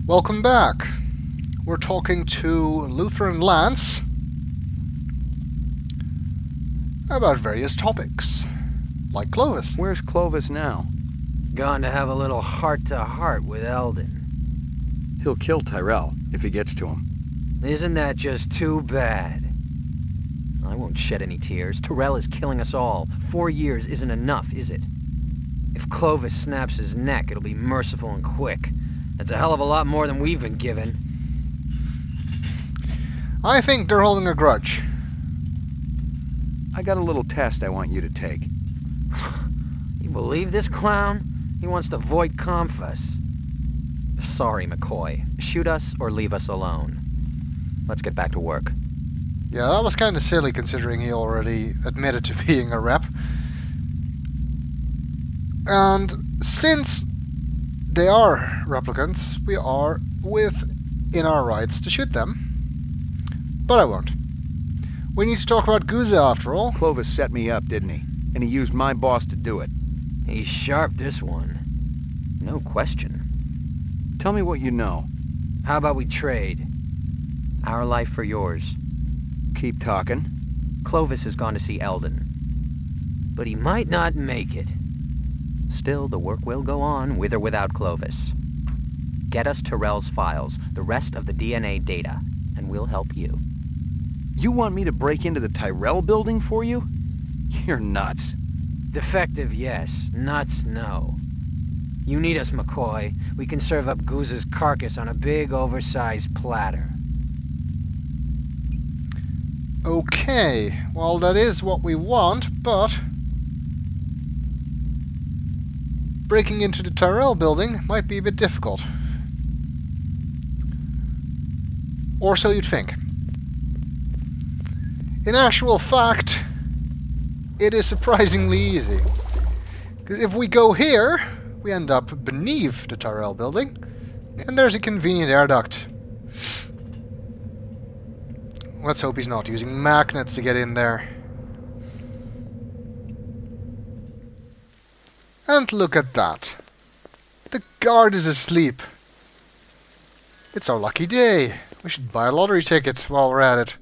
Welcome back. We're talking to Luther and Lance about various topics, like Clovis. Where's Clovis now? Gone to have a little heart-to-heart with Eldon. He'll kill Tyrell if he gets to him. Isn't that just too bad? I won't shed any tears. Tyrell is killing us all. 4 years isn't enough, is it? If Clovis snaps his neck, it'll be merciful and quick. That's a hell of a lot more than we've been given. I think they're holding a grudge. I got a little test I want you to take. You believe this clown? He wants to void confess. Sorry, McCoy. Shoot us or leave us alone. Let's get back to work. Yeah, that was kind of silly considering he already admitted to being a rep. And since they are replicants, we are within our rights to shoot them. But I won't. We need to talk about Guzza after all. Clovis set me up, didn't he? And he used my boss to do it. He's sharp, this one. No question. Tell me what you know. How about we trade? Our life for yours. Keep talking. Clovis has gone to see Eldon. But he might not make it. Still, the work will go on, with or without Clovis. Get us Tyrell's files, the rest of the DNA data, and we'll help you. You want me to break into the Tyrell building for you? You're nuts. Defective, yes. Nuts, no. You need us, McCoy. We can serve up Guzza's carcass on a big, oversized platter. Okay, well that is what we want, but breaking into the Tyrell building might be a bit difficult. Or so you'd think. In actual fact, it is surprisingly easy. Because if we go here, we end up beneath the Tyrell building, and there's a convenient air duct. Let's hope he's not using magnets to get in there. And look at that. The guard is asleep. It's our lucky day. We should buy a lottery ticket while we're at it.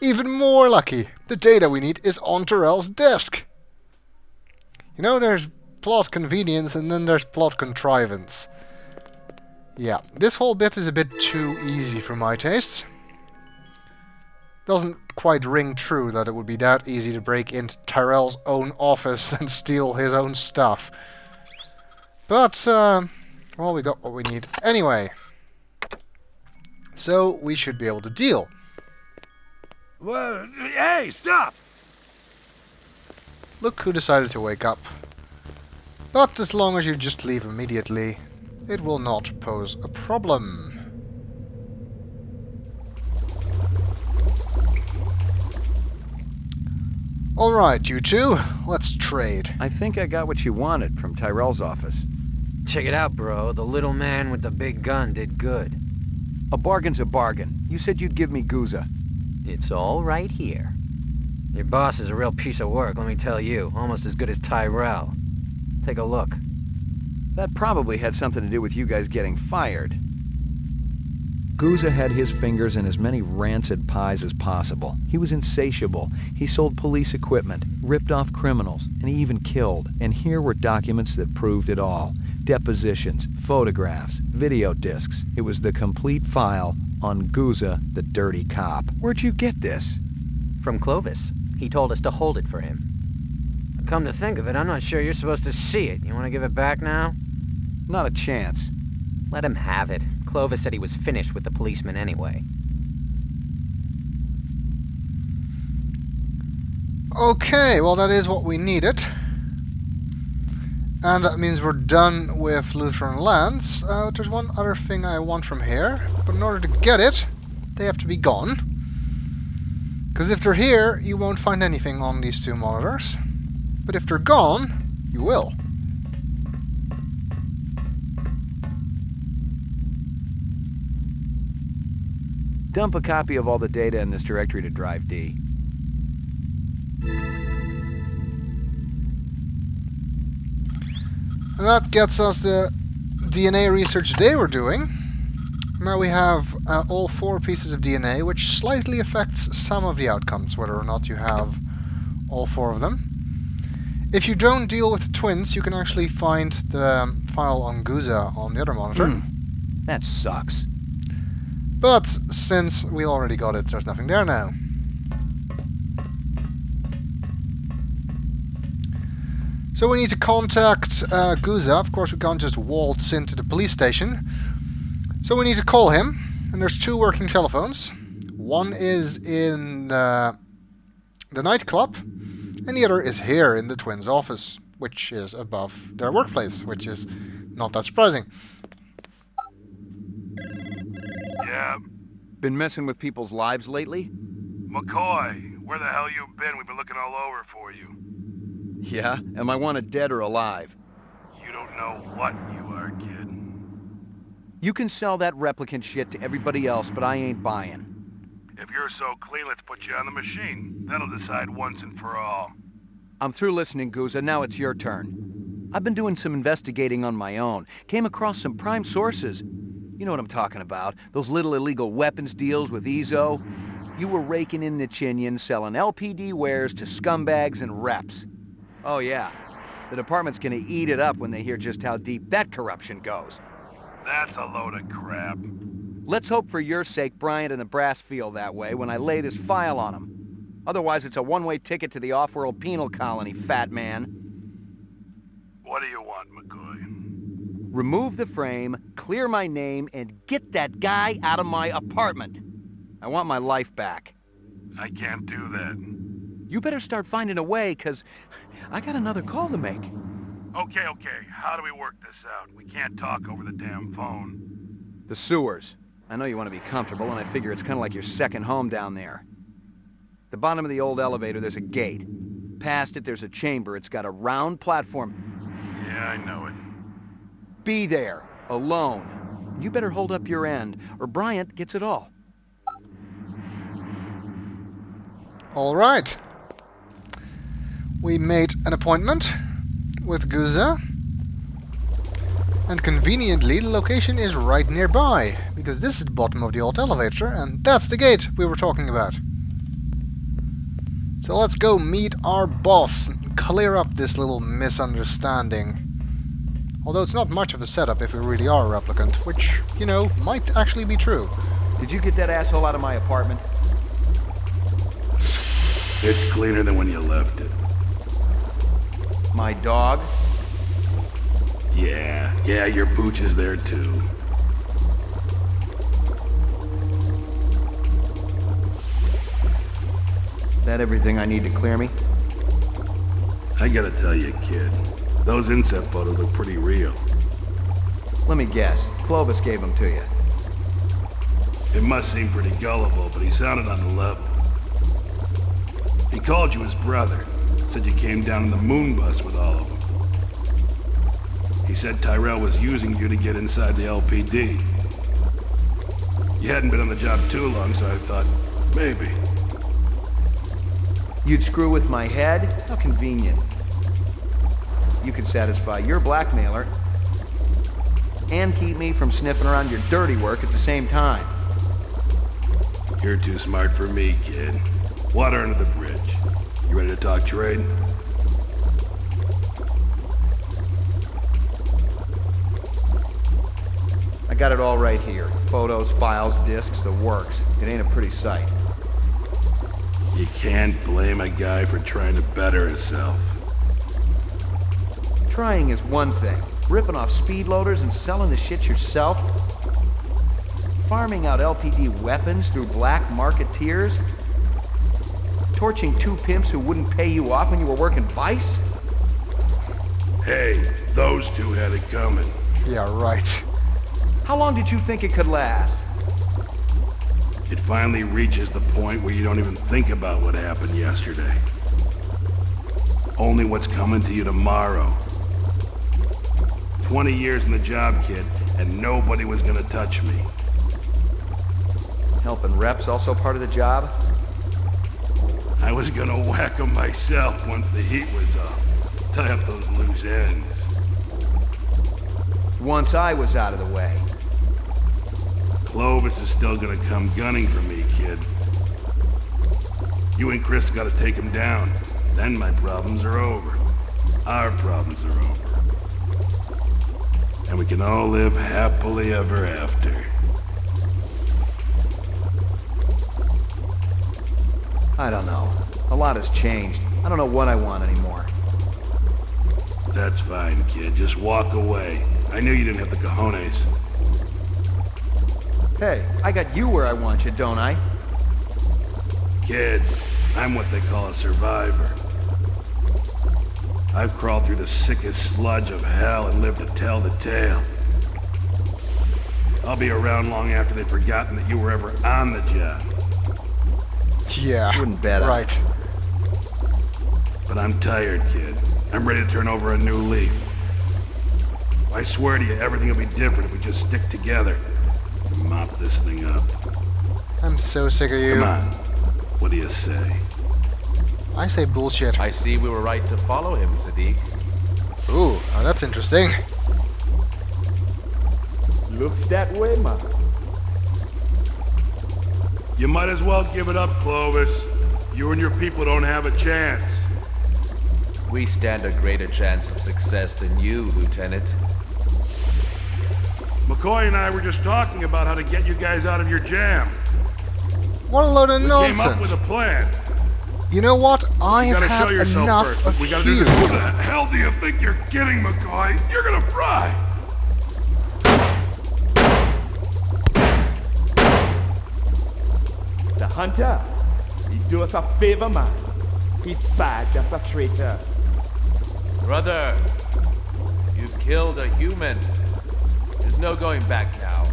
Even more lucky. The data we need is on Tyrell's desk. You know, there's plot convenience and then there's plot contrivance. Yeah, this whole bit is a bit too easy for my taste. Doesn't quite ring true that it would be that easy to break into Tyrell's own office and steal his own stuff. But, well, we got what we need anyway. So, we should be able to deal. Well, hey, stop! Look who decided to wake up. But as long as you just leave immediately, it will not pose a problem. Alright, you two, let's trade. I think I got what you wanted from Tyrell's office. Check it out, bro. The little man with the big gun did good. A bargain's a bargain. You said you'd give me Guzza. It's all right here. Your boss is a real piece of work, let me tell you. Almost as good as Tyrell. Take a look. That probably had something to do with you guys getting fired. Guzza had his fingers in as many rancid pies as possible. He was insatiable. He sold police equipment, ripped off criminals, and he even killed. And here were documents that proved it all. Depositions, photographs, video discs. It was the complete file on Guzza, the dirty cop. Where'd you get this? From Clovis. He told us to hold it for him. Come to think of it, I'm not sure you're supposed to see it. You want to give it back now? Not a chance. Let him have it. Clovis said he was finished with the policeman anyway. Okay, well that is what we needed. And that means we're done with Luther and Lance. There's one other thing I want from here, but in order to get it, they have to be gone. Because if they're here, you won't find anything on these two monitors. But if they're gone, you will. Dump a copy of all the data in this directory to Drive D. And that gets us the DNA research they were doing. Now we have all 4 pieces of DNA, which slightly affects some of the outcomes, whether or not you have all 4 of them. If you don't deal with the twins, you can actually find the file on Guzza on the other monitor. That sucks. But since we already got it, there's nothing there now. So we need to contact Guzza. Of course, we can't just waltz into the police station. So we need to call him, and there's 2 working telephones. One is in the nightclub, and the other is here in the twins' office, which is above their workplace, which is not that surprising. Yeah, Been messing with people's lives lately? McCoy, where the hell you been? We've been looking all over for you. Yeah? Am I wanted dead or alive? You don't know what you are, kid. You can sell that replicant shit to everybody else, but I ain't buying. If you're so clean, let's put you on the machine. That'll decide once and for all. I'm through listening, Guzza. Now it's your turn. I've been doing some investigating on my own. Came across some prime sources. You know what I'm talking about. Those little illegal weapons deals with Ezo. You were raking in the chinion, selling LPD wares to scumbags and reps. Oh yeah, the department's gonna eat it up when they hear just how deep that corruption goes. That's a load of crap. Let's hope for your sake Bryant and the brass feel that way when I lay this file on them. Otherwise it's a one-way ticket to the off-world penal colony, fat man. What do you want, McCoy? Remove the frame, clear my name, and get that guy out of my apartment. I want my life back. I can't do that. You better start finding a way, 'cause I got another call to make. Okay. How do we work this out? We can't talk over the damn phone. The sewers. I know you want to be comfortable, and I figure it's kind of like your second home down there. The bottom of the old elevator, there's a gate. Past it, there's a chamber. It's got a round platform. Yeah, I know it. Be there, alone. You better hold up your end, or Bryant gets it all. All right. We made an appointment with Guzza. And conveniently, the location is right nearby, because this is the bottom of the old elevator, and that's the gate we were talking about. So let's go meet our boss and clear up this little misunderstanding. Although it's not much of a setup if we really are a replicant, which, you know, might actually be true. Did you get that asshole out of my apartment? It's cleaner than when you left it. My dog? Yeah, your pooch is there too. That everything I need to clear me? I gotta tell you, kid, those inset photos look pretty real. Let me guess. Clovis gave them to you. It must seem pretty gullible, but he sounded on the level. He called you his brother. Said you came down in the moon bus with all of them. He said Tyrell was using you to get inside the LPD. You hadn't been on the job too long, so I thought, maybe. You'd screw with my head? How convenient. You could satisfy your blackmailer and keep me from sniffing around your dirty work at the same time. You're too smart for me, kid. Water under the bridge. You ready to talk trade? I got it all right here. Photos, files, discs, the works. It ain't a pretty sight. You can't blame a guy for trying to better himself. Trying is one thing. Ripping off speed loaders and selling the shit yourself? Farming out LPD weapons through black marketeers? Torching 2 pimps who wouldn't pay you off when you were working Vice? Hey, those 2 had it coming. Yeah, right. How long did you think it could last? It finally reaches the point where you don't even think about what happened yesterday. Only what's coming to you tomorrow. 20 years in the job, kid, and nobody was gonna touch me. Helping reps also part of the job? I was gonna whack 'em myself once the heat was off. Tie up those loose ends. Once I was out of the way. Clovis is still gonna come gunning for me, kid. You and Chris gotta take him down. Then my problems are over. Our problems are over. And we can all live happily ever after. I don't know. A lot has changed. I don't know what I want anymore. That's fine, kid. Just walk away. I knew you didn't have the cojones. Hey, I got you where I want you, don't I? Kid, I'm what they call a survivor. I've crawled through the sickest sludge of hell and lived to tell the tale. I'll be around long after they've forgotten that you were ever on the job. Yeah, Wouldn't bet on it. right. But I'm tired, kid. I'm ready to turn over a new leaf. I swear to you, everything will be different if we just stick together and mop this thing up. I'm so sick of you. Come on. What do you say? I say bullshit. I see we were right to follow him, Sadiq. Ooh, oh, that's interesting. Looks that way, man. You might as well give it up, Clovis. You and your people don't have a chance. We stand a greater chance of success than you, Lieutenant. McCoy and I were just talking about how to get you guys out of your jam. What a load of We came up with nonsense. a plan. You know what? I You have gotta show had yourself enough first. of We gotta do you. this. Who the hell do you think you're kidding, McCoy? You're gonna fry. The hunter, he do us a favor, man. He bad, just a traitor. Brother, you killed a human. There's no going back now.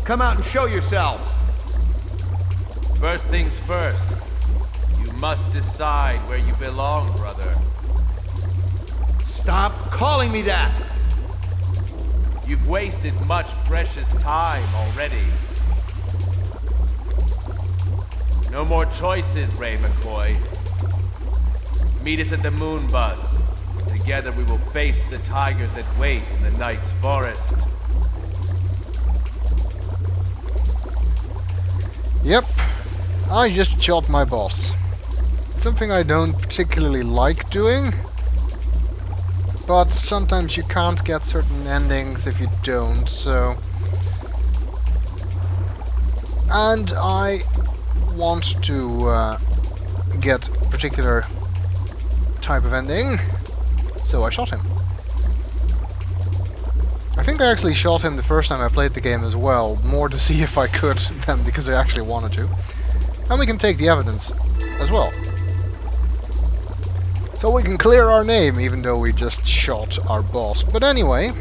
Come out and show yourselves. First things first. You must decide where you belong, brother. Stop calling me that. You've wasted much precious time already. No more choices, Ray McCoy. Meet us at the moon bus. Together we will face the tigers that wait in the night's forest. Yep, I just shot my boss. It's something I don't particularly like doing, but sometimes you can't get certain endings if you don't, so... And I want to get a particular type of ending, so I shot him. I think I actually shot him the first time I played the game as well, more to see if I could than because I actually wanted to. And we can take the evidence as well. So we can clear our name even though we just shot our boss. But anyway...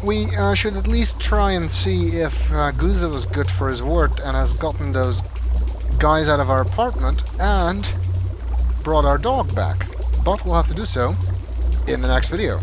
we should at least try and see if Guzza was good for his word and has gotten those guys out of our apartment and brought our dog back. But we'll have to do so in the next video.